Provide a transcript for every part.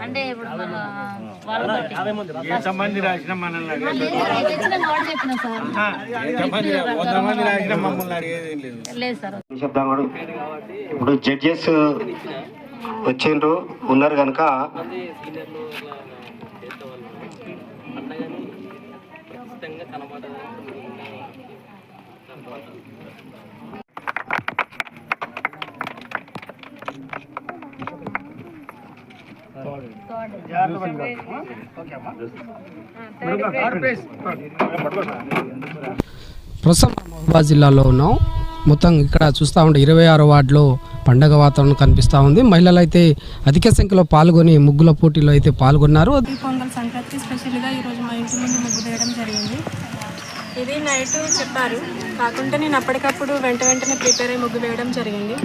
అంటే ఎంతమంది రాసిన మనల్ని చెప్తాం. ఇప్పుడు జడ్జెస్ వచ్చిండ్రు ఉన్నారు కనుక ప్రస్తుతం మహబూబాబాద్ జిల్లాలో ఉన్నాం. మొత్తం ఇక్కడ చూస్తూ ఉంటే 26వ వార్డులో పండగ వాతావరణం కనిపిస్తూ ఉంది. మహిళలు అయితే అధిక సంఖ్యలో పాల్గొని ముగ్గుల పోటీలో అయితే పాల్గొన్నారు. పొంగల్ సంక్రాంతి స్పెషల్గా ఈరోజు మా ఇంటి ముందు ముగ్గు వేయడం జరిగింది. ఇది నైట్ చెప్పారు, కాకుంటే నేను అప్పటికప్పుడు వెంటనే ప్రిపేర్ అయ్యి ముగ్గు వేయడం జరిగింది.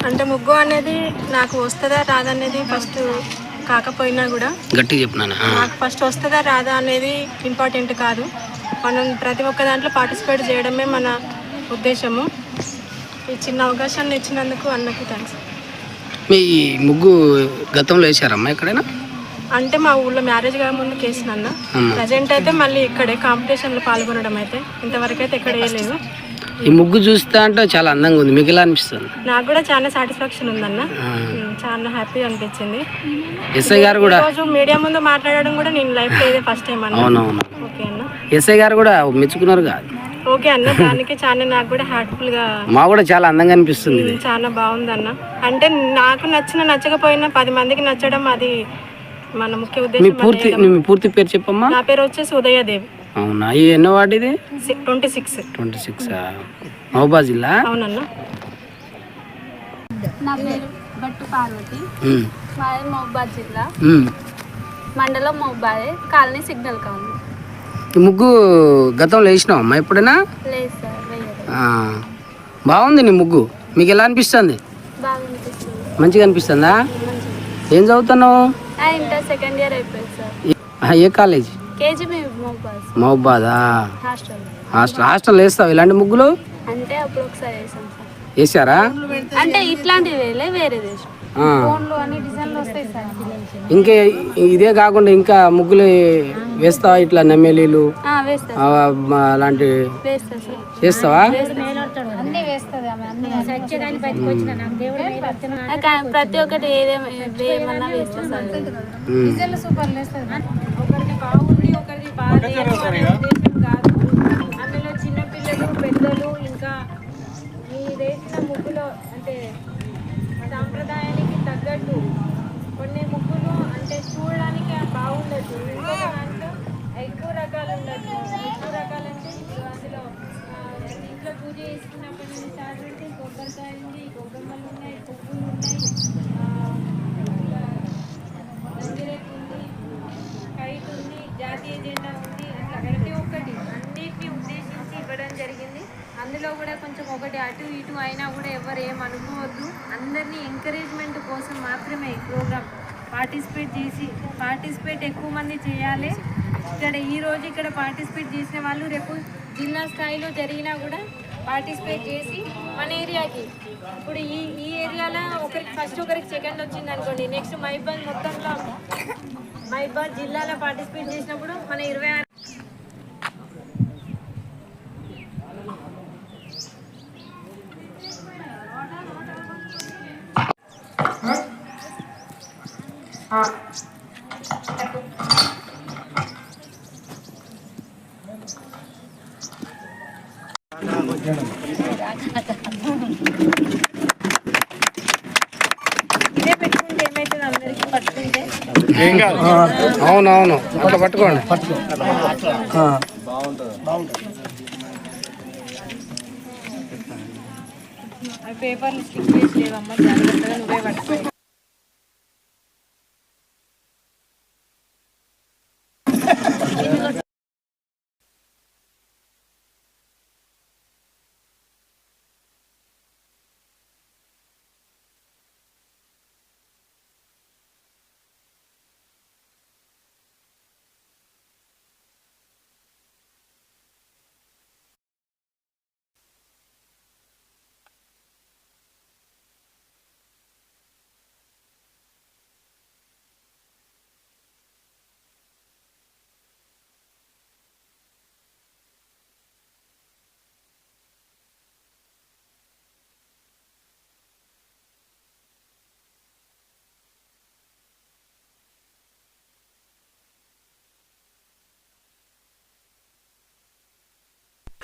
అంటే ముగ్గు అనేది నాకు వస్తుందా రాదా అనేది ఫస్ట్ కాకపోయినా కూడా గట్టిగా చెప్పినా నాకు ఫస్ట్ వస్తుందా రాదా అనేది ఇంపార్టెంట్ కాదు. మనం ప్రతి ఒక్క దాంట్లో పార్టిసిపేట్ చేయడమే మన ఉద్దేశము. ఈ చిన్న అవకాశాన్ని ఇచ్చినందుకు అన్నకి థ్యాంక్స్. మీ ముగ్గు గతంలో వేసారమ్మా ఎక్కడైనా? అంటే మా ఊళ్ళో మ్యారేజ్ గా ముందు వేసిన. ప్రజెంట్ అయితే మళ్ళీ ఇక్కడే కాంపిటీషన్లో పాల్గొనడం అయితే ఇంతవరకు అయితే ఎక్కడ వేయలేదు. ఈ ముగ్గు చూస్తా అంటే చాలా అందంగా ఉంది. మీకు ఎలా అనిపిస్తుంది? నాకు కూడా చాలా సాటిస్ఫాక్షన్ ఉందన్న, చాలా హ్యాపీ అనిపించింది. ఎస్ఐ గారు కూడా రోజు మీడియా ముందు మాట్లాడడం కూడా నేను లైఫ్ లో ఇదే ఫస్ట్ టైం అన్న. అవునవును. ఓకే అన్న. ఎస్ఐ గారు కూడా మెచ్చుకున్నారు కాదు? ఓకే అన్న, దానికి చాలా నాకు కూడా హార్ట్ఫుల్ గా మా కూడా చాలా అందంగా అనిపిస్తుంది. చాలా బాగుంది అన్న. అంటే నాకు నచ్చకపోయినా 10 మందికి నచ్చడం అది మన ముఖ్య ఉద్దేశం. మీ పూర్తి పేరు చెప్పమ్మా. నా పేరు వచ్చేసి ఉదయదేవి. అవునా? ఈ ఎన్నో వార్డు ఇది? 26. మహబూబాబాద్ జిల్లా. అవునన్నా. నా పేరు గట్టు పార్వతి, మాది మహబూబాబాద్ జిల్లా, మండలం మహబూబాబాద్, కాలనీ సిగ్నల్ కాలనీ. ఈ ముగ్గు గతంలో వేసినావు అమ్మా ఎప్పుడైనా? లేదు సార్, వేయలేదు. బాగుంది నీ ముగ్గు. మీకు ఎలా అనిపిస్తుంది? బాగా అనిపిస్తుంది. మంచిగా అనిపిస్తుందా? ఏం చదువుతున్నావు? ఇంటర్ సెకండ్ ఇయర్ అయిపోయింది సార్. ఏ కాలేజ్? కేజీబీ మహబూబాబాద్. మహబూబాదా? హాస్టల్ వేస్తావు ఇలాంటి ముగ్గులు? అంటే అప్పుడు ఒకసారి వేసాం సార్. వేసారా? అంటే ఇట్లాంటివి వేరే దేశం ఫోన్లో అన్ని డిజైన్లు వస్తాయి సార్. ఇంకా ఇదే కాకుండా ఇంకా ముగ్గులు వేస్తావా? ఇట్లా నమ్మేలీలు అలాంటి చేస్తావా? ప్రతి ఒక్కటి ఏమన్నా వేస్తా సార్. ఒకరికి బాగుంది, ఒకరికి బాగా అందులో చిన్నపిల్లలు పెద్దలు ఇంకా మీ వేసిన ముగ్గులో అంటే సాంప్రదాయానికి తగ్గట్టు కొన్ని ముగ్గులు అంటే చూడడానికి బాగుండొచ్చు, ఇంకొక దాంట్లో ఎక్కువ రకాలు ఉండొచ్చు. ఎక్కువ రకాలు అంటే ఇప్పుడు అందులో ఇంట్లో పూజ చేసుకున్నప్పటి నుంచి స్టార్ట్ పెడితే కొబ్బరికాయ ఉంది, గొబ్బెమ్మలు ఉన్నాయి, పువ్వులు ఉన్నాయి, గంగిరెద్దు ఉంది, కైట్ ఉంది, జాతీయ జెండా ఉంది. అట్లా ప్రతి ఒక్కటి అన్నిటిని ఉద్దేశించి ఇవ్వడం జరిగింది. అందులో కూడా కొంచెం ఒకటి అటు ఇటు అయినా కూడా ఎవరు ఏమనుకోవద్దు. అందరినీ ఎంకరేజ్మెంట్ కోసం మాత్రమే ఈ ప్రోగ్రామ్ పార్టిసిపేట్ ఎక్కువ మంది చేయాలి. ఈరోజు ఇక్కడ పార్టిసిపేట్ చేసిన వాళ్ళు రేపు జిల్లా స్థాయిలో జరిగినా కూడా పార్టిసిపేట్ చేసి మన ఏరియాకి ఇప్పుడు ఈ ఏరియాలో ఒకరికి ఫస్ట్ ఒకరికి సెకండ్ వచ్చింది అనుకోండి, నెక్స్ట్ మహబూబాబాద్ మొత్తంలో మహబూబాబాద్ జిల్లాలో పార్టిసిపేట్ చేసినప్పుడు మన 26 ఇదే పెట్టుకుంటే ఏమైతుంది అందరికి పట్టుకుంటే? అవునవును, అట్లా పట్టుకోండి. పేపర్లు స్టిక్ చేసి లేవమ్మా, జాగ్రత్తగా నువ్వే పట్టుకో.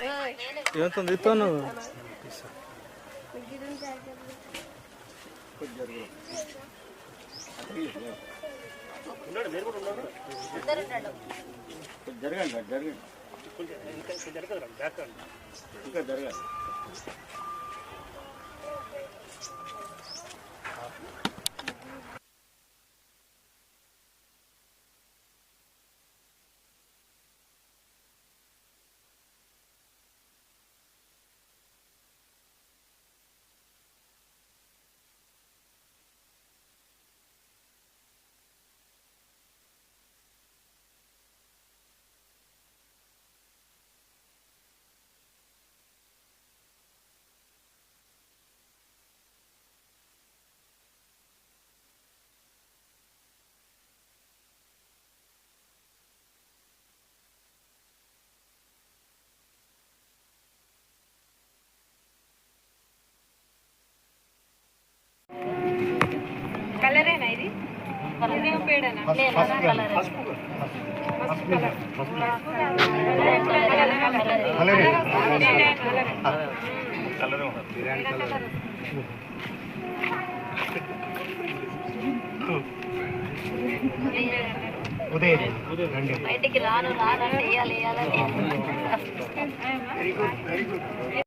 ఏమవుతుంది ఇస్తాను జరగండి జరగండి ఇంకా జరగాలి. కలరేనా ఇది ఇదేమో పేడనా బయటికి రాను రాను వేయాలి